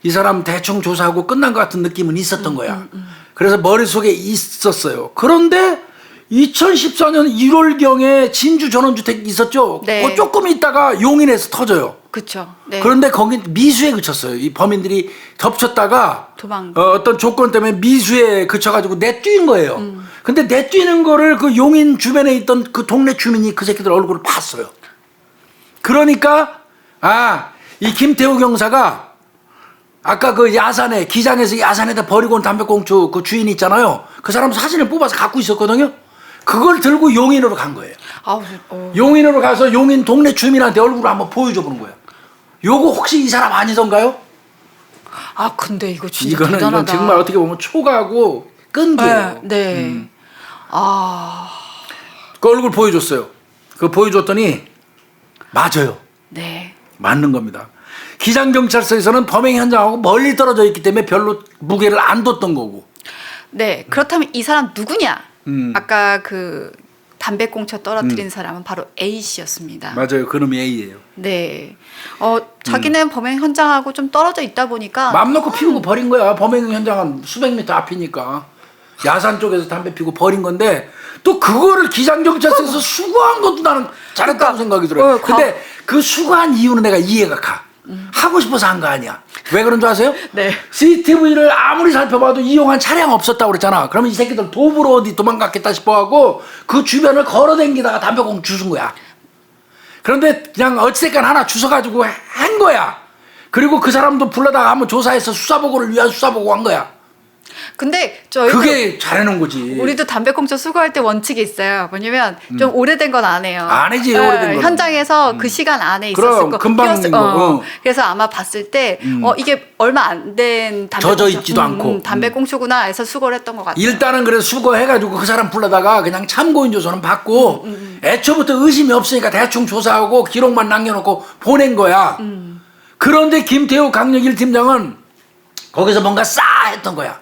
이 사람 대충 조사하고 끝난 것 같은 느낌은 있었던 거야. 그래서 머릿속에 있었어요. 그런데 2014년 1월경에 진주 전원주택 있었죠? 네. 그 조금 있다가 용인에서 터져요. 그렇죠. 네. 그런데 거기 미수에 그쳤어요. 이 범인들이 덮쳤다가 도망. 어떤 조건 때문에 미수에 그쳐가지고 내뛰는 거예요. 근데 내뛰는 거를 그 용인 주변에 있던 그 동네 주민이 그 새끼들 얼굴을 봤어요. 그러니까 이 김태우 경사가 아까 그 야산에 기장에서 야산에다 버리고 온 담배꽁초 그 주인 있잖아요. 그 사람 사진을 뽑아서 갖고 있었거든요. 그걸 들고 용인으로 간 거예요. 용인으로 가서 용인 동네 주민한테 얼굴을 한번 보여줘 보는 거예요. 요거 혹시 이 사람 아니던가요? 근데 이거 진짜 이건 대단하다. 정말 어떻게 보면 초가하고 끈기예요. 네. 그 얼굴 보여줬어요. 그거 보여줬더니 맞아요. 네. 맞는 겁니다. 기장경찰서에서는 범행 현장하고 멀리 떨어져 있기 때문에 별로 무게를 안 뒀던 거고. 네, 그렇다면 이 사람 누구냐? 아까 그 담배꽁초 떨어뜨린 사람은 바로 A 씨였습니다. 맞아요. 그놈이 A예요. 네, 자기는 범행 현장하고 좀 떨어져 있다 보니까 맘 놓고 피우고 버린 거야. 범행 현장은 수백 미터 앞이니까. 야산 쪽에서 담배 피우고 버린 건데 또 그거를 기장경찰서에서 수거한 것도 나는 잘했다고 그러니까, 생각이 들어요. 근데 그 수거한 이유는 내가 이해가 가. 하고 싶어서 한 거 아니야. 왜 그런 줄 아세요? 네. CCTV를 아무리 살펴봐도 이용한 차량 없었다고 그랬잖아. 그러면 이 새끼들 도보로 어디 도망갔겠다 싶어하고 그 주변을 걸어다니다가 담배꽁 주운 거야. 그런데 그냥 어찌됐건 하나 주워가지고 한 거야. 그리고 그 사람도 불러다가 한번 조사해서 수사보고를 위한 수사보고 한 거야. 근데 저희 그게 잘해놓은 거지. 우리도 담배꽁초 수거할 때 원칙이 있어요. 뭐냐면 좀 오래된 건 안 해요. 안 해지, 오래된 건. 현장에서 그 시간 안에 그럼, 있었을 거. 금방 끼웠을- 거. 그래서 아마 봤을 때 이게 얼마 안 된 젖어 있지도 않고. 담배꽁초구나 해서 수거를 했던 것 같아요. 일단은 그래서 수거해가지고 그 사람 불러다가 그냥 참고인 조서는 받고 애초부터 의심이 없으니까 대충 조사하고 기록만 남겨놓고 보낸 거야. 그런데 김태우 강력 1팀장은 거기서 뭔가 싸 했던 거야.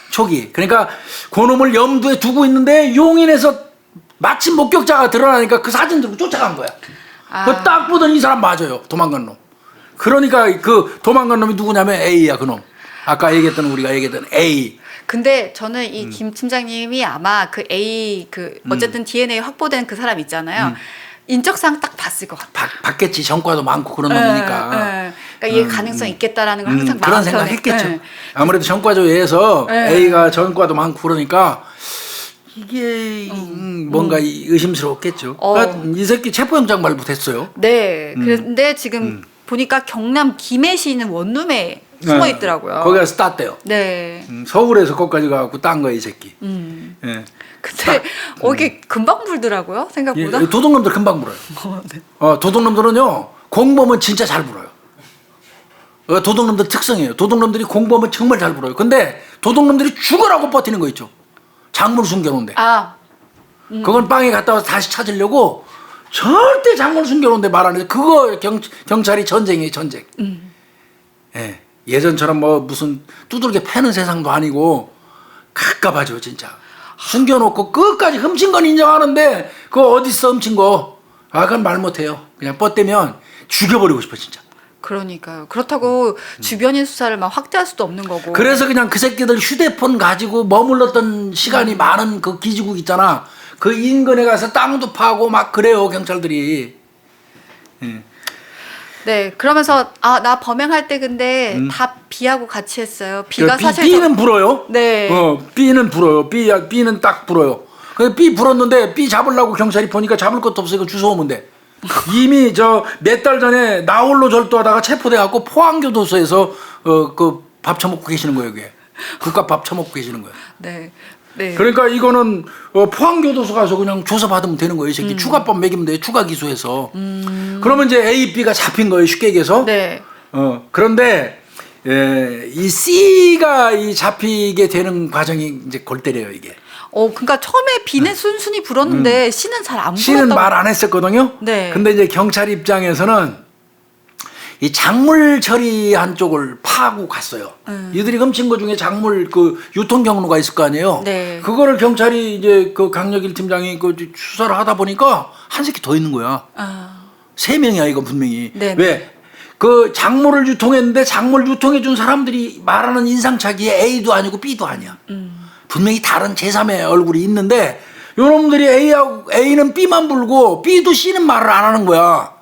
초기. 그러니까 그놈을 염두에 두고 있는데 용인에서 마침 목격자가 드러나니까 그 사진 들고 쫓아간 거야. 그 딱 보더니 이 사람 맞아요. 도망간 놈. 그러니까 그 도망간 놈이 누구냐면 A야, 그놈. 아까 우리가 얘기했던 A. 근데 저는 이 김 팀장님이 아마 그 A 어쨌든 DNA 확보된 그 사람 있잖아요. 인적상 딱 봤을 것 같아요. 봤겠지. 전과도 많고 그런 놈이니까. 그러니까 이게 가능성 있겠다라는 걸 항상 그런 마음 생각 편해. 했겠죠. 네. 아무래도 전과조회에서 네. A가 전과도 많고 그러니까 이게 뭔가 의심스러웠겠죠. 그러니까 이 새끼 체포영장 발부됐어요. 네. 그런데 지금 보니까 경남 김해시 있는 원룸에 숨어 있더라고요. 거기 가서 땄대요. 네. 서울에서 거기까지 가고 딴 거야 이 새끼. 예. 근데 이게 금방 불더라고요. 생각보다. 예, 도둑놈들 금방 불어요. 네. 도둑놈들은요 공범은 진짜 잘 불어요. 도둑놈들 특성이에요. 도둑놈들이 공범은 정말 잘 불어요. 근데 도둑놈들이 죽으라고 버티는 거 있죠. 작물 숨겨놓은데. 그건 빵에 갔다 와서 다시 찾으려고 절대 작물 숨겨놓은데 말 안 해요. 그거 경찰이 전쟁이에요, 전쟁. 예. 예전처럼 뭐 무슨 두들겨 패는 세상도 아니고 갑갑하죠, 진짜. 숨겨놓고 끝까지 훔친 건 인정하는데 그거 어딨어 훔친 거. 그건 말 못해요. 그냥 뻗대면 죽여버리고 싶어, 진짜. 그러니까요. 그렇다고 주변인 수사를 막 확대할 수도 없는 거고. 그래서 그냥 그 새끼들 휴대폰 가지고 머물렀던 시간이 많은 그 기지국 있잖아. 그 인근에 가서 땅도 파고 막 그래요, 경찰들이. 예. 네, 그러면서 나 범행할 때 근데 다 B하고 같이 했어요. B가 사실 B는 불어요. 네. B는 불어요. B는 딱 불어요. 근데 B 불었는데 B 잡으려고 경찰이 보니까 잡을 것도 없어. 이거 주워오면 돼. 이미 몇 달 전에 나홀로 절도하다가 체포돼 갖고 포항교도소에서 그 밥 처먹고 계시는 거예요, 그게. 국밥 밥 처먹고 계시는 거예요. 네. 네. 그러니까 이거는 포항교도소 가서 그냥 조사받으면 되는 거예요, 이 새끼. 추가법 매기면 돼요, 추가 기소해서. 그러면 이제 A, B가 잡힌 거예요, 쉽게 얘기해서. 네. 그런데 이 C가 이 잡히게 되는 과정이 이제 골 때려요, 이게. 그러니까 처음에 B는 순순히 불었는데 C는 잘 안 불었다고. C는 말 안 했었거든요. 네. 근데 이제 경찰 입장에서는 이 작물 처리한 쪽을 파고 갔어요. 이들이 훔친 것 중에 작물 그 유통 경로가 있을 거 아니에요. 네. 그거를 경찰이 이제 그 강력일 팀장이 그 수사를 하다 보니까 한 새끼 더 있는 거야. 3명이야 이거 분명히. 네네. 왜? 그 작물을 유통했는데 작물 유통해 준 사람들이 말하는 인상착의에 A도 아니고 B도 아니야. 분명히 다른 제3의 얼굴이 있는데 요놈들이 A는 B만 불고 B도 C는 말을 안 하는 거야.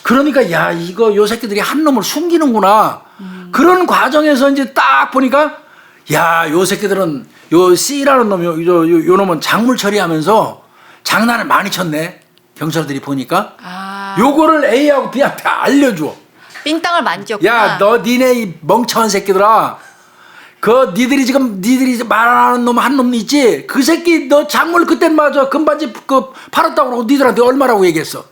그러니까 야 이거 요 새끼들이 한 놈을 숨기는구나. 그런 과정에서 이제 딱 보니까 야 요 새끼들은 요 C라는 놈이 요 놈은 작물 처리하면서 장난을 많이 쳤네. 경찰들이 보니까 요거를 A하고 B한테 알려줘. 삥땅을 만졌구나. 야 너 니네 이 멍청한 새끼들아. 니들이 말하는 놈 한 놈 있지? 그 새끼 너 작물 그땐 맞아 금반지 팔았다고 그러고 니들한테 얼마라고 얘기했어?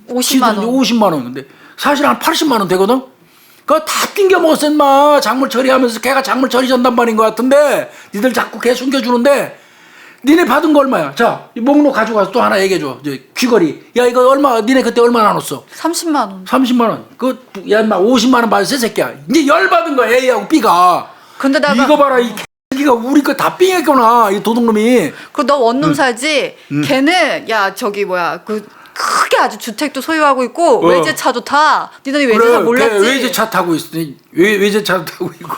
50만 원. 50만 원. 근데 사실 한 80만 원 되거든? 그거 다 낑겨 먹었어, 인마. 작물 처리하면서 걔가 작물 처리 전담반인 것 같은데, 니들 자꾸 걔 숨겨주는데, 니네 받은 거 얼마야? 자, 이 목록 가지고 와서 또 하나 얘기해줘. 귀걸이. 야, 이거 얼마, 니네 그때 얼마 나눴어? 30만 원. 30만 원. 야, 인마 50만 원 받았어, 새끼야. 이제 열 받은 거야, A하고 B가. 근데 내가 이거 봐라, 이 새끼가 우리 거 다 삥했구나, 이 도둑놈이. 너 원룸 살지? 걔는 야 저기 뭐야 그 크게 아주 주택도 소유하고 있고 외제차도 타. 니네 외제차 몰랐지? 외제차 타고 있어. 외제차 타고 있고.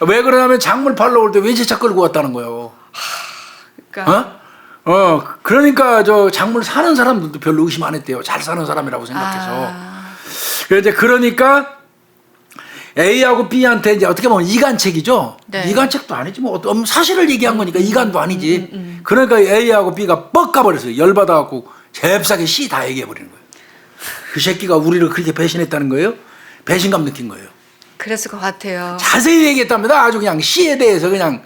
왜 그러냐면 작물 팔러 올 때 외제차 끌고 왔다는 거예요. 그러니까. 그러니까 저 작물 사는 사람들도 별로 의심 안 했대요. 잘 사는 사람이라고 생각해서. 이제 그러니까 A하고 B한테 이제 어떻게 보면 이간책이죠. 네. 이간책도 아니지 뭐 사실을 얘기한 거니까 이간도 아니지. 그러니까 A하고 B가 뻑 가버렸어요. 열받아갖고 잽싸게 C 다 얘기해 버리는 거예요. 그 새끼가 우리를 그렇게 배신했다는 거예요. 배신감 느낀 거예요. 그랬을 것 같아요. 자세히 얘기했답니다. 아주 그냥 C에 대해서 그냥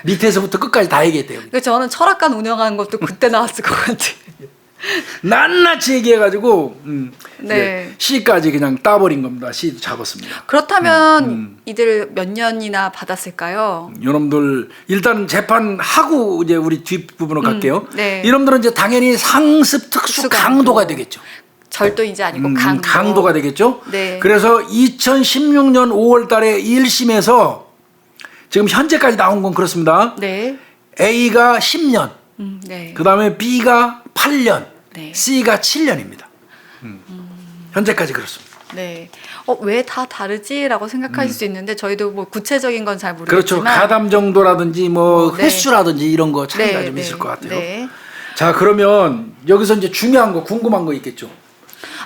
밑에서부터 끝까지 다 얘기했대요. 그러니까 저는 철학관 운영하는 것도 그때 나왔을 것 같아요. 낱낱이 얘기해가지고 네. C까지 그냥 따버린 겁니다. C도 잡았습니다. 그렇다면 이들 몇 년이나 받았을까요? 여러분들 일단 재판하고 이제 우리 뒷부분으로 갈게요. 네. 이놈들은 이제 당연히 상습 특수 강도가 되겠죠. 절도인지 아니고 강도가 되겠죠. 네. 그래서 2016년 5월 달에 1심에서 지금 현재까지 나온 건 그렇습니다. 네. A가 10년, 네. 그 다음에 B가 8년, 네. C가 7년입니다. 현재까지 그렇습니다. 네. 왜 다 다르지라고 생각하실 수 있는데 저희도 뭐 구체적인 건 잘 그렇죠. 모르겠지만 가담 정도라든지 뭐 네. 횟수라든지 이런 거 차이가 좀 네. 있을 것 같아요. 네. 자, 그러면 여기서 이제 중요한 거 궁금한 거 있겠죠.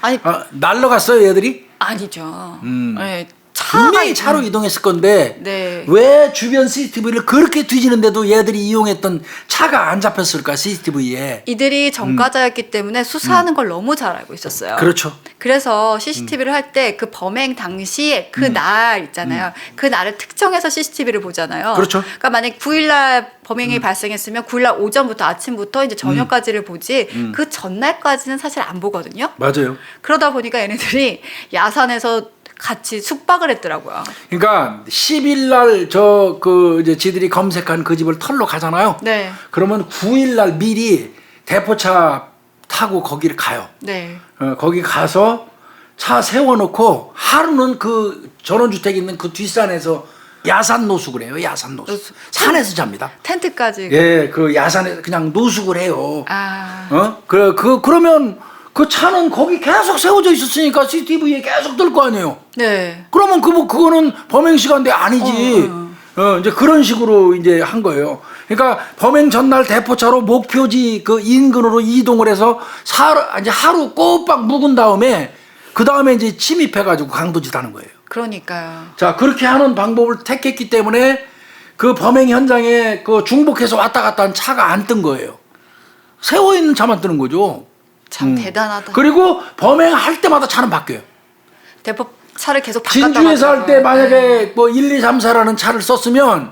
아니 날라갔어요, 얘들이? 아니죠. 음. 네. 분명히 차로 이동했을 건데 네. 왜 주변 CCTV를 그렇게 뒤지는데도 얘들이 이용했던 차가 안 잡혔을까 CCTV에. 이들이 전과자였기 때문에 수사하는 걸 너무 잘 알고 있었어요. 그렇죠. 그래서 CCTV를 할 때 그 범행 당시에 그 날 있잖아요. 그 날을 특정해서 CCTV를 보잖아요. 그렇죠. 그러니까 만약 9일날 범행이 발생했으면 9일날 오전부터 아침부터 이제 저녁까지를 보지 그 전날까지는 사실 안 보거든요. 맞아요. 그러다 보니까 얘네들이 야산에서 같이 숙박을 했더라고요. 그러니까 10일 날 저 그 이제 지들이 검색한 그 집을 털러 가잖아요. 네. 그러면 9일 날 미리 대포차 타고 거기를 가요. 네. 거기 가서 차 세워놓고 하루는 그 전원주택 있는 그 뒷산에서 야산 노숙을 해요. 야산 노숙. 산에서 잡니다. 텐트까지. 예, 그 야산에 그냥 노숙을 해요. 아. 그러면 그 차는 거기 계속 세워져 있었으니까 CCTV에 계속 뜰 거 아니에요. 네. 그러면 그거는 범행 시간대 아니지. 이제 그런 식으로 이제 한 거예요. 그러니까 범행 전날 대포차로 목표지 그 인근으로 이동을 해서 이제 하루 꼬박 묵은 다음에 그 다음에 이제 침입해가지고 강도짓 하는 거예요. 그러니까요. 자, 그렇게 하는 방법을 택했기 때문에 그 범행 현장에 그 중복해서 왔다 갔다 한 차가 안 뜬 거예요. 세워 있는 차만 뜨는 거죠. 참 대단하다. 그리고 범행할 때마다 차는 바뀌어요. 차를 계속 바꿨다 진주에서 할 때 가더라고요. 만약에 뭐 1, 2, 3, 4라는 차를 썼으면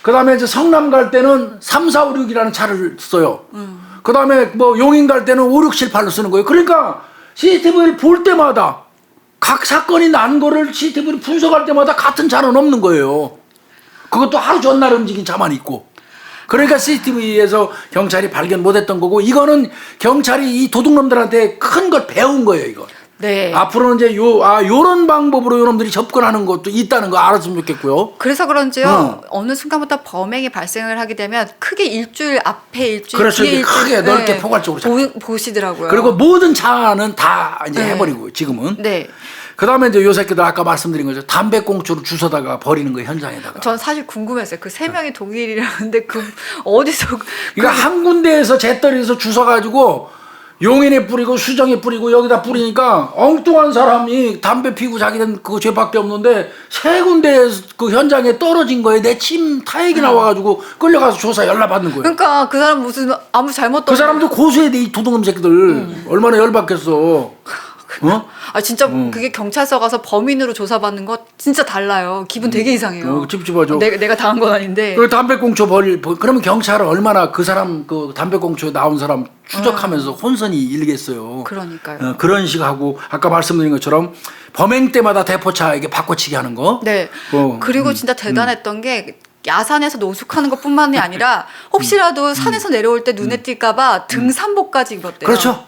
그 다음에 이제 성남 갈 때는 3, 4, 5, 6이라는 차를 써요. 그 다음에 뭐 용인 갈 때는 5, 6, 7, 8로 쓰는 거예요. 그러니까 CCTV를 볼 때마다 각 사건이 난 거를 CCTV를 분석할 때마다 같은 차는 없는 거예요. 그것도 하루 전날 움직인 차만 있고. 그러니까 CCTV에서 경찰이 발견 못했던 거고, 이거는 경찰이 이 도둑놈들한테 큰 걸 배운 거예요, 이거. 네. 앞으로는 이제 요런 방법으로 요놈들이 접근하는 것도 있다는 거 알았으면 좋겠고요. 그래서 그런지요. 어느 순간부터 범행이 발생을 하게 되면 크게 일주일 앞에 일주일 그렇죠. 뒤에 일주일 크게 넓게 포괄적으로 잡죠. 보시더라고요. 그리고 모든 차는 다 이제 네. 해버리고 지금은. 네. 그 다음에 이제 요 새끼들 아까 말씀드린 거죠. 담배꽁초를 주워다가 버리는 거예요, 현장에다가. 전 사실 궁금했어요. 그 세 명이 동일이라는데 그 어디서 그러니까 한 군데에서 재떨이에서 주워가지고 용인에 뿌리고 수정에 뿌리고 여기다 뿌리니까 엉뚱한 사람이 담배 피고 자기는 그 죄밖에 없는데 세 군데에서 그 현장에 떨어진 거에 내 침 타액이 나와가지고 끌려가서 조사 연락받는 거예요. 그러니까 그 사람 무슨 아무 잘못도 그 사람도 고소해야 돼, 이 도둑놈 새끼들. 얼마나 열받겠어. 아 진짜 그게 경찰서 가서 범인으로 조사받는 거 진짜 달라요. 기분 되게 이상해요. 찝찝하죠. 내가 당한 건 아닌데. 그 담배꽁초 그러면 경찰은 얼마나 그 사람 그 담배꽁초에 나온 사람 추적하면서 혼선이 일겠어요. 그러니까요. 그런 식하고 아까 말씀드린 것처럼 범행 때마다 대포차에게 바꿔치기 하는 거. 네. 그리고 진짜 대단했던 게 야산에서 노숙하는 것뿐만이 아니라 혹시라도 산에서 내려올 때 눈에 띌까봐 등산복까지 입었대요. 그렇죠.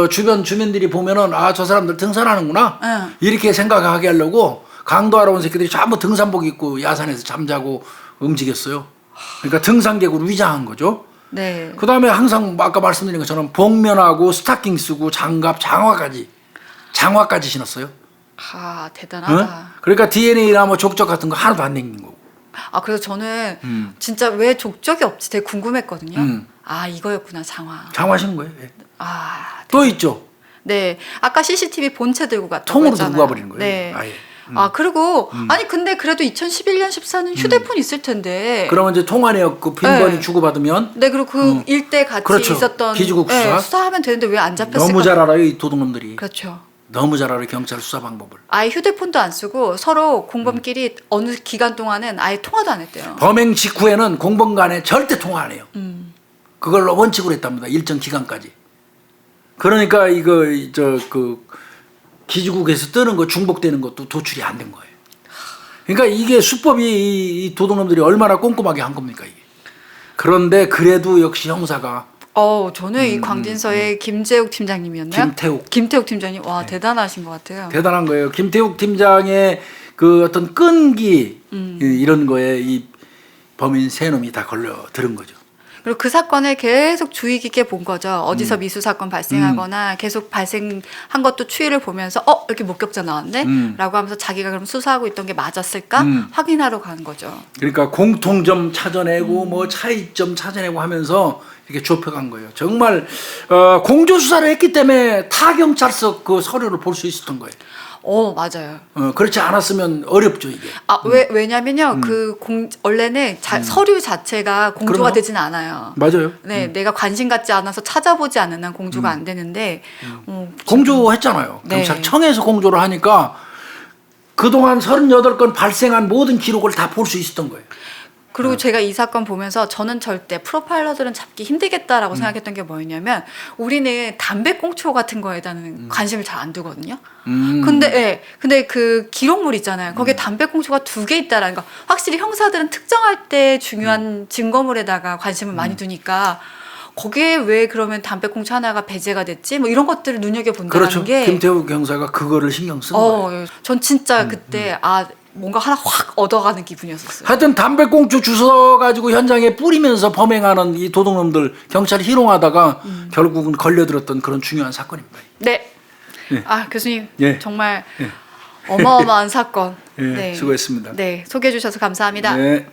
주변 주민들이 보면은 아, 저 사람들 등산하는구나. 응. 이렇게 생각하게 하려고 강도하러 온 새끼들이 전부 등산복 입고 야산에서 잠자고 움직였어요. 그러니까 등산객으로 위장한 거죠. 네. 그 다음에 항상 아까 말씀드린 것처럼 복면하고 스타킹 쓰고 장갑, 장화까지 신었어요. 아, 응? 대단하다. 그러니까 DNA나 뭐 족적 같은 거 하나도 안 남긴 거고. 아, 그래서 저는 진짜 왜 족적이 없지 되게 궁금했거든요. 음. 아, 이거였구나, 장화. 장화 신은 거예요. 예. 아, 또 있죠. 네. 아까 CCTV 본체 들고 갔다고 통으로 했잖아요. 들고 가버리는 거예요. 네. 아예. 아, 그리고 아니 근데 그래도 2011년 14년 휴대폰 있을 텐데. 그러면 이제 통화내역 그 빈번히 네. 주고받으면 네, 그리고 그 일대 같이 그렇죠. 있었던 기지국 네, 수사. 수사하면 되는데 왜 안 잡혔을까? 너무 잘 알아요, 이 도둑놈들이. 그렇죠. 너무 잘 알아요, 경찰 수사 방법을. 아예 휴대폰도 안 쓰고 서로 공범끼리 어느 기간 동안은 아예 통화도 안 했대요. 범행 직후에는 공범 간에 절대 통화 안 해요. 그걸 원칙으로 했답니다. 일정 기간까지. 그러니까 이거 그 기지국에서 뜨는 거 중복되는 것도 도출이 안 된 거예요. 그러니까 이게 수법이 이 도둑놈들이 얼마나 꼼꼼하게 한 겁니까 이게. 그런데 그래도 역시 형사가 저는 이 광진서의 김재욱 팀장님이었나요? 김태욱 팀장님. 와, 대단하신 것 같아요. 대단한 거예요. 김태욱 팀장의 그 어떤 끈기 이런 거에 이 범인 세 놈이 다 걸려 들은 거죠. 그리고 그 사건을 계속 주의 깊게 본 거죠. 어디서 미수 사건 발생하거나 계속 발생한 것도 추이를 보면서 이렇게 목격자 나왔네? 라고 하면서 자기가 그럼 수사하고 있던 게 맞았을까? 확인하러 간 거죠. 그러니까 공통점 찾아내고 뭐 차이점 찾아내고 하면서 이렇게 좁혀간 거예요. 정말 공조 수사를 했기 때문에 타 경찰서 그 서류를 볼 수 있었던 거예요. 맞아요. 그렇지 않았으면 어렵죠 이게. 왜냐면요, 원래는 서류 자체가 공조가 그럼요. 되진 않아요. 맞아요. 네, 내가 관심 갖지 않아서 찾아보지 않는 한 공조가 안 되는데, 공조했잖아요. 네. 경찰청에서 공조를 하니까 그동안 38건 발생한 모든 기록을 다 볼 수 있었던 거예요. 그리고 제가 이 사건 보면서 저는 절대 프로파일러들은 잡기 힘들겠다라고 생각했던 게 뭐였냐면, 우리는 담배꽁초 같은 거에 대한 관심을 잘 안 두거든요. 근데 그 기록물 있잖아요. 거기에 담배꽁초가 2개 있다라는 거. 확실히 형사들은 특정할 때 중요한 증거물에다가 관심을 많이 두니까 거기에 왜 그러면 담배꽁초 하나가 배제가 됐지? 뭐 이런 것들을 눈여겨본다는 그렇죠. 게. 김태우 경사가 그거를 신경 쓴 거예요. 전 진짜 그때 뭔가 하나 확 얻어가는 기분이었었어요. 하여튼 담배꽁초 주워 가지고 현장에 뿌리면서 범행하는 이 도둑놈들 경찰이 희롱하다가 결국은 걸려들었던 그런 중요한 사건입니다. 네. 예. 교수님 예. 정말 어마어마한 사건. 예, 수고했습니다. 네, 소개해 주셔서 감사합니다. 네.